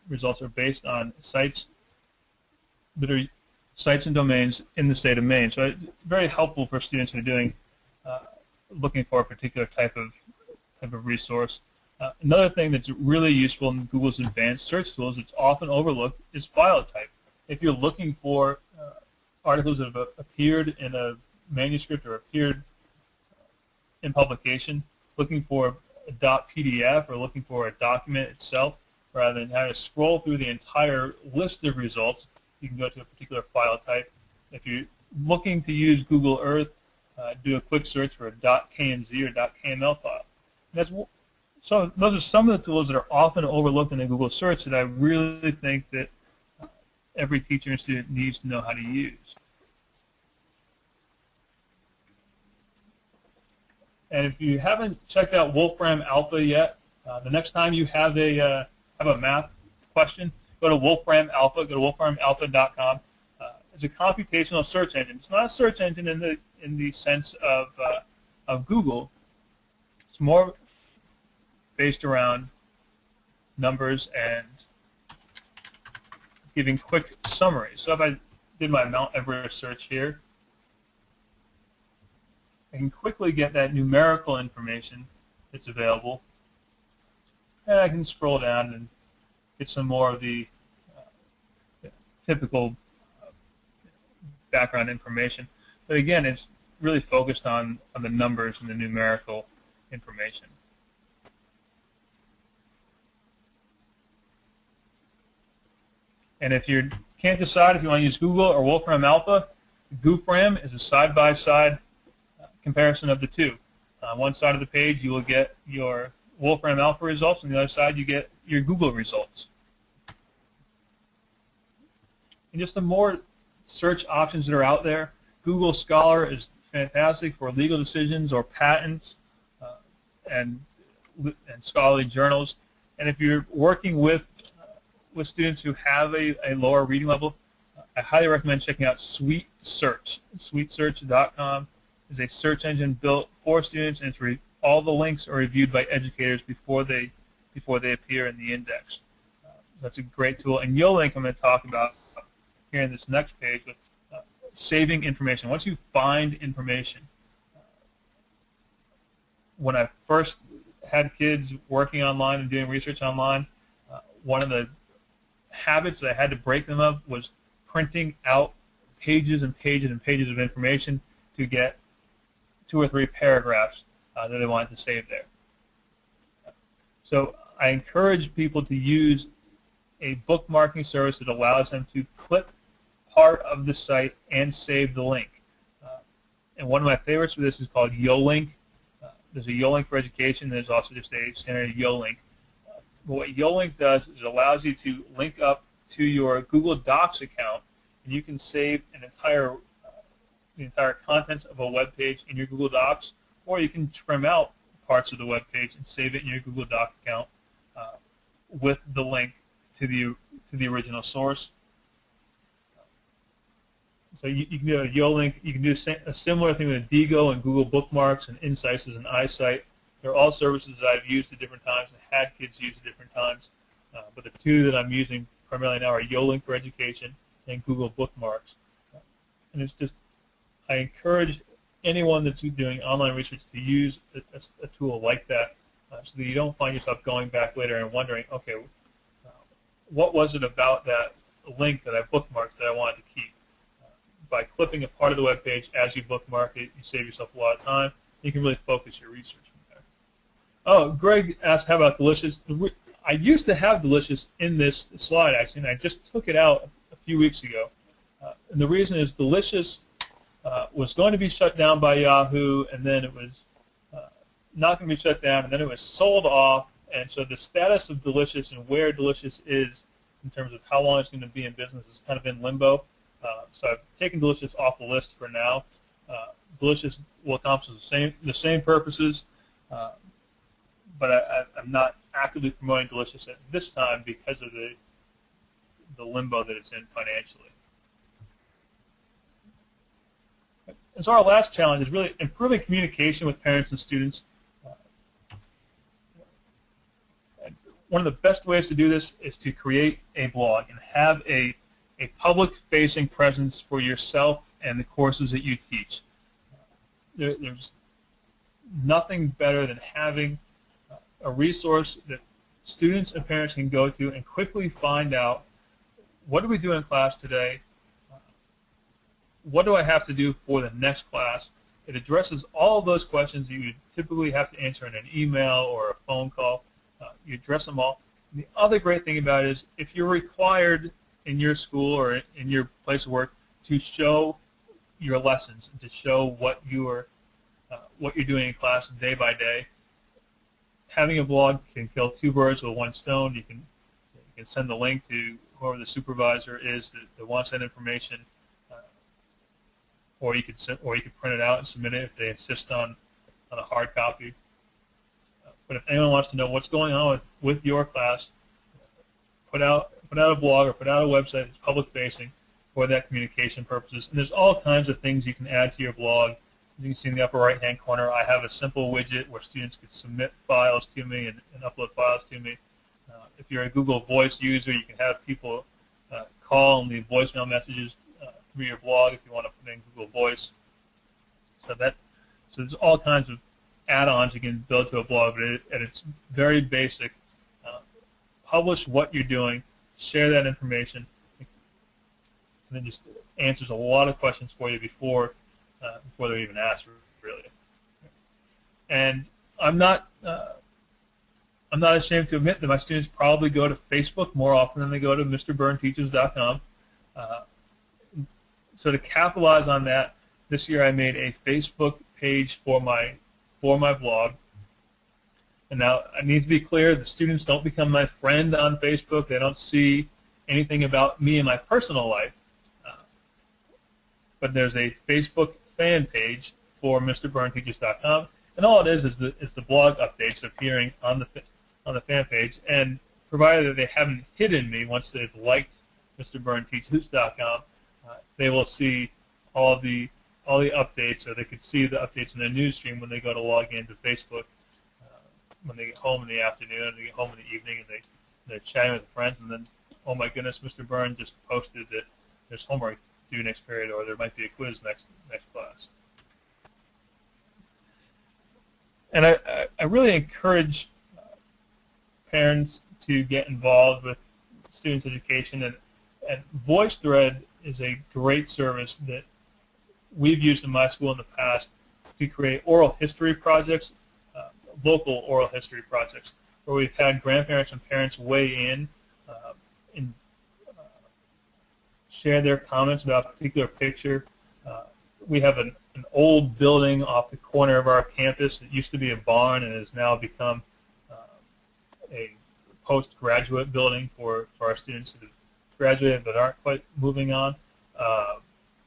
results are based on sites that are sites and domains in the state of Maine. So it's very helpful for students who are doing looking for a particular type of resource. Another thing that's really useful in Google's advanced search tools that's often overlooked is file type. If you're looking for articles that have appeared in a manuscript or appeared in publication, looking for a .pdf or looking for a document itself, rather than having to scroll through the entire list of results, you can go to a particular file type. If you're looking to use Google Earth, do a quick search for a .kmz or .kml file. So those are some of the tools that are often overlooked in a Google search that I really think that every teacher and student needs to know how to use. And if you haven't checked out Wolfram Alpha yet, the next time you have a math question, go to Wolfram Alpha. Go to wolframalpha.com. It's a computational search engine. It's not a search engine in the sense of Google. It's more based around numbers and giving quick summaries. So if I did my Mount Everest search here, I can quickly get that numerical information that's available, and I can scroll down and get some more of the typical background information. But again, it's really focused on the numbers and the numerical information. And if you can't decide if you want to use Google or Wolfram Alpha, GoofRam is a side-by-side comparison of the two. On one side of the page, you will get your Wolfram Alpha results, and on the other side, you get your Google results. And just the more search options that are out there, Google Scholar is fantastic for legal decisions or patents and scholarly journals. And if you're working with students who have a lower reading level, I highly recommend checking out SweetSearch. SweetSearch.com is a search engine built for students, and all the links are reviewed by educators before they appear in the index. That's a great tool. And YoLink I'm going to talk about here in this next page with saving information. Once you find information, when I first had kids working online and doing research online, one of the habits that I had to break them of was printing out pages and pages and pages of information to get 2 or 3 paragraphs that they wanted to save there. So I encourage people to use a bookmarking service that allows them to clip part of the site and save the link. And one of my favorites for this is called YoLink. There's a YoLink for education. There's also just a standard YoLink. But what YoLink does is it allows you to link up to your Google Docs account, and you can save the entire contents of a web page in your Google Docs, or you can trim out parts of the web page and save it in your Google Doc account with the link to the original source. So you can do a YoLink. You can do a similar thing with Digo and Google Bookmarks and Incisys and iSight. They're all services that I've used at different times and had kids use at different times. But the two that I'm using primarily now are YoLink for education and Google Bookmarks. And it's just, I encourage anyone that's doing online research to use a tool like that so that you don't find yourself going back later and wondering, okay, what was it about that link that I bookmarked that I wanted to keep? By clipping a part of the web page as you bookmark it, you save yourself a lot of time. You can really focus your research from there. Oh, Greg asked how about Delicious. I used to have Delicious in this slide, actually, and I just took it out a few weeks ago. And the reason is Delicious was going to be shut down by Yahoo, and then it was not going to be shut down, and then it was sold off. And so the status of Delicious and where Delicious is in terms of how long it's going to be in business is kind of in limbo. So I've taken Delicious off the list for now. Delicious will accomplish the same purposes, but I'm not actively promoting Delicious at this time because of the limbo that it's in financially. And so our last challenge is really improving communication with parents and students. One of the best ways to do this is to create a blog and have a public-facing presence for yourself and the courses that you teach. There's nothing better than having a resource that students and parents can go to and quickly find out, what do we do in class today? What do I have to do for the next class? It addresses all of those questions that you would typically have to answer in an email or a phone call. You address them all. And the other great thing about it is if you're required in your school or in your place of work to show your lessons and to show what you're doing in class day by day, having a blog can kill 2 birds with 1 stone. You can send the link to whoever the supervisor is that wants that information, or you could print it out and submit it if they insist on on a hard copy. But if anyone wants to know what's going on with your class, put out a blog or put out a website that's public facing for that communication purposes. And there's all kinds of things you can add to your blog. You can see in the upper right hand corner I have a simple widget where students can submit files to me and upload files to me. If you're a Google Voice user, you can have people call and leave voicemail messages through your blog if you want to put in Google Voice. So there's all kinds of add-ons you can build to a blog, but at its very basic, publish what you're doing, share that information, and then just answers a lot of questions for you before they're even asked, really. And I'm not ashamed to admit that my students probably go to Facebook more often than they go to MrByrneTeaches.com. So to capitalize on that, this year I made a Facebook page for my blog. And now I need to be clear, the students don't become my friend on Facebook. They don't see anything about me and my personal life. But there's a Facebook fan page for MrByrneTeaches.com, and all it is the blog updates appearing on the fan page. And provided that they haven't hidden me once they've liked MrByrneTeaches.com, they will see all the updates, or they could see the updates in their news stream when they go to log into Facebook. When they get home in the afternoon, they get home in the evening, and they're chatting with friends, and then, oh my goodness, Mr. Byrne just posted that there's homework due next period, or there might be a quiz next class. And I really encourage parents to get involved with students' education, and Voicethread is a great service that we've used in my school in the past to create oral history projects, local oral history projects, where we've had grandparents and parents weigh in and share their comments about a particular picture. We have an old building off the corner of our campus that used to be a barn and has now become a postgraduate building for our students that have graduated but aren't quite moving on.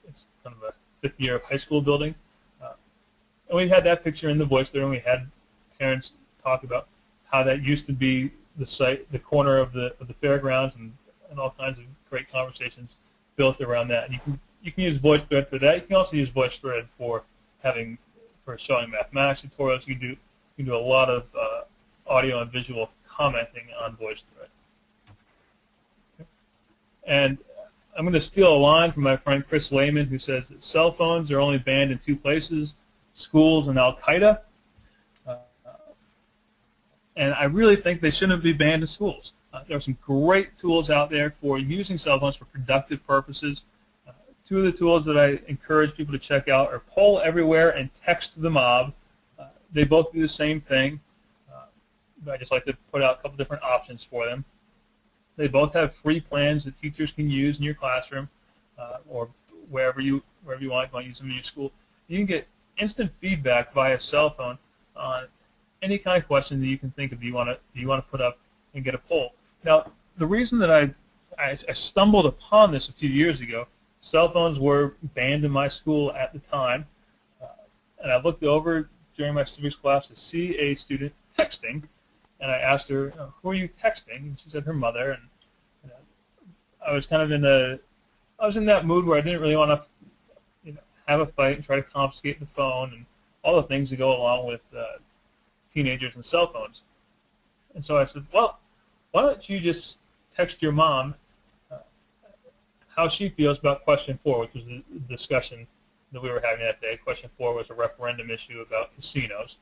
It's kind of a fifth year of high school building. And we had that picture in the Voicethread, and we had parents talk about how that used to be the site, the corner of the fairgrounds, and all kinds of great conversations built around that. And you can use Voicethread for that. You can also use Voicethread for showing mathematics tutorials. You can do a lot of audio and visual commenting on Voicethread. And I'm going to steal a line from my friend Chris Lehman, who says that cell phones are only banned in two places: schools and Al-Qaeda. And I really think they shouldn't be banned in schools. There are some great tools out there for using cell phones for productive purposes. Two of the tools that I encourage people to check out are Poll Everywhere and Text the Mob. They both do the same thing. But I just like to put out a couple different options for them. They both have free plans that teachers can use in your classroom or wherever you want. If you want to use them in your school. You can get instant feedback via cell phone on any kind of question that you can think of. Do you want to put up and get a poll? Now, the reason that I stumbled upon this a few years ago, cell phones were banned in my school at the time, and I looked over during my civics class to see a student texting, and I asked her, "Who are you texting?" And she said her mother. And I was kind of in that mood where I didn't really want to have a fight and try to confiscate the phone and all the things that go along with teenagers and cell phones. And so I said, well, why don't you just text your mom how she feels about question 4, which was the discussion that we were having that day. Question 4 was a referendum issue about casinos.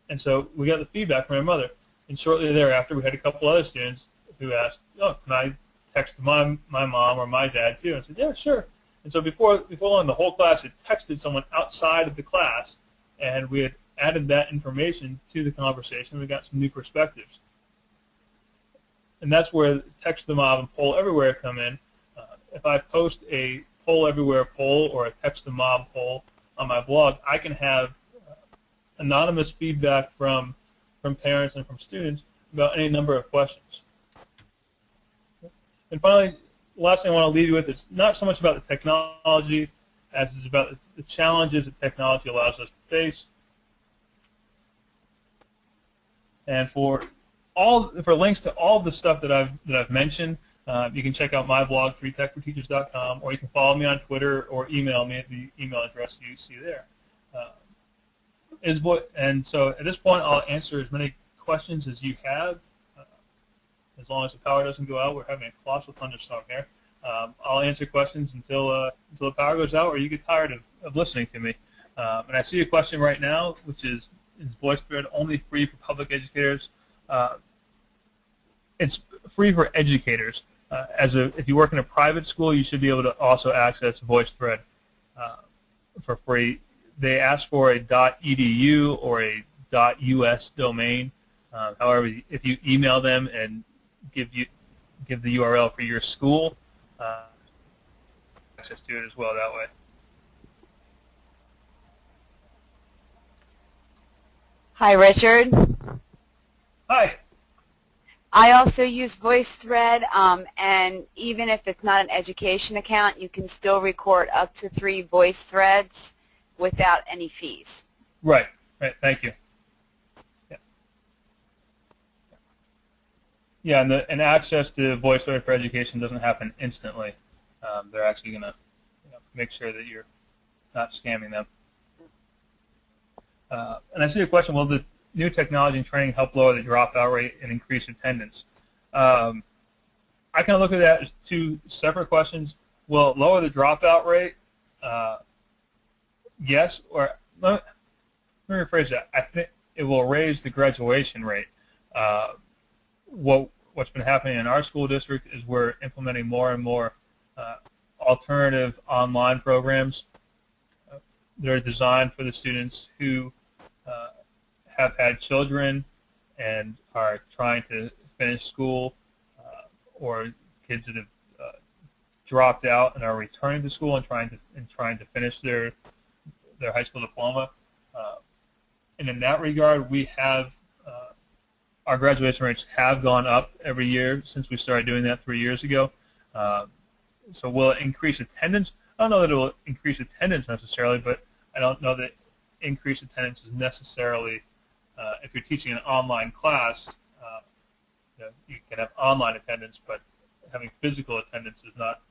And so we got the feedback from my mother. And shortly thereafter, we had a couple other students who asked, "Oh, can I text my mom or my dad too?" And I said, "Yeah, sure." And so before long, the whole class had texted someone outside of the class, and we had added that information to the conversation. We got some new perspectives. And that's where Text the Mob and Poll Everywhere come in. If I post a Poll Everywhere poll or a Text the Mob poll on my blog, I can have anonymous feedback from parents and from students about any number of questions. And finally, the last thing I want to leave you with is not so much about the technology as is about the challenges that technology allows us to face. And for links to all the stuff that I've mentioned, you can check out my blog, 3techforteachers.com, or you can follow me on Twitter or email me at the email address you see there. And so at this point, I'll answer as many questions as you have. As long as the power doesn't go out, we're having a colossal thunderstorm here. I'll answer questions until the power goes out, or you get tired of listening to me. And I see a question right now, which is Voicethread only free for public educators? It's free for educators. If you work in a private school, you should be able to also access Voicethread for free. They ask for a .edu or a .us domain. However, if you email them and give the URL for your school, access to it as well that way. Hi, Richard. Hi. I also use Voicethread, and even if it's not an education account, you can still record up to 3 voice threads without any fees. Right. Thank you. Yeah, and access to Voicethread for education doesn't happen instantly. They're actually going to make sure that you're not scamming them. And I see a question, will the new technology and training help lower the dropout rate and increase attendance? I kind of look at that as 2 separate questions. Will it lower the dropout rate? Yes, or let me rephrase that. I think it will raise the graduation rate. What's been happening in our school district is we're implementing more and more alternative online programs. They're designed for the students who have had children and are trying to finish school, or kids that have dropped out and are returning to school and trying to finish their high school diploma. And in that regard, we have our graduation rates have gone up every year since we started doing that 3 years ago. So will it increase attendance? I don't know that it will increase attendance necessarily, but I don't know that increased attendance is necessarily, if you're teaching an online class, you can have online attendance, but having physical attendance is not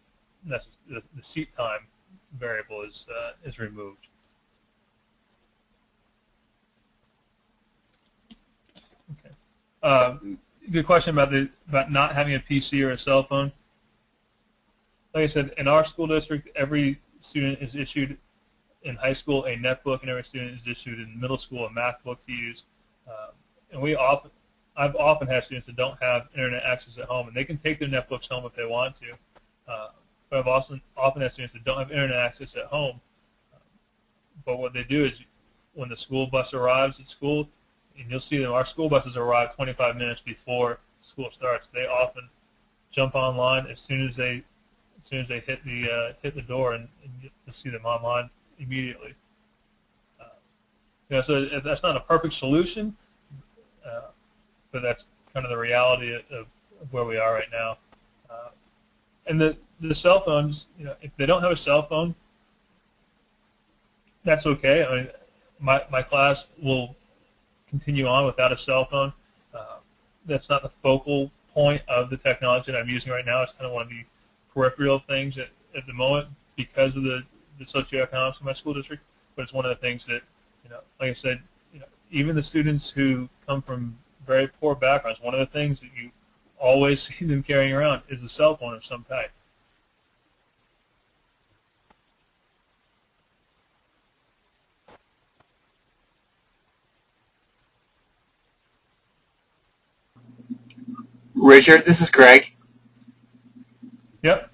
necessarily, the seat time variable is removed. Okay. Good question about not having a PC or a cell phone. Like I said, in our school district, every student is issued in high school a netbook, and every student is issued in middle school a math book to use. And I've often had students that don't have internet access at home, and they can take their netbooks home if they want to. But I've often had students that don't have internet access at home. But what they do is, when the school bus arrives at school, and you'll see that our school buses arrive 25 minutes before school starts. They often jump online as soon as they hit the door, and you'll see them online immediately. So that's not a perfect solution, but that's kind of the reality of where we are right now. And the cell phones, if they don't have a cell phone, that's okay. I mean, my class will continue on without a cell phone. That's not the focal point of the technology that I'm using right now. It's kind of one of the peripheral things at the moment because of the socioeconomics of my school district. But it's one of the things that, like I said, even the students who come from very poor backgrounds, one of the things that you always see them carrying around is a cell phone of some type. Richard, this is Greg. Yep.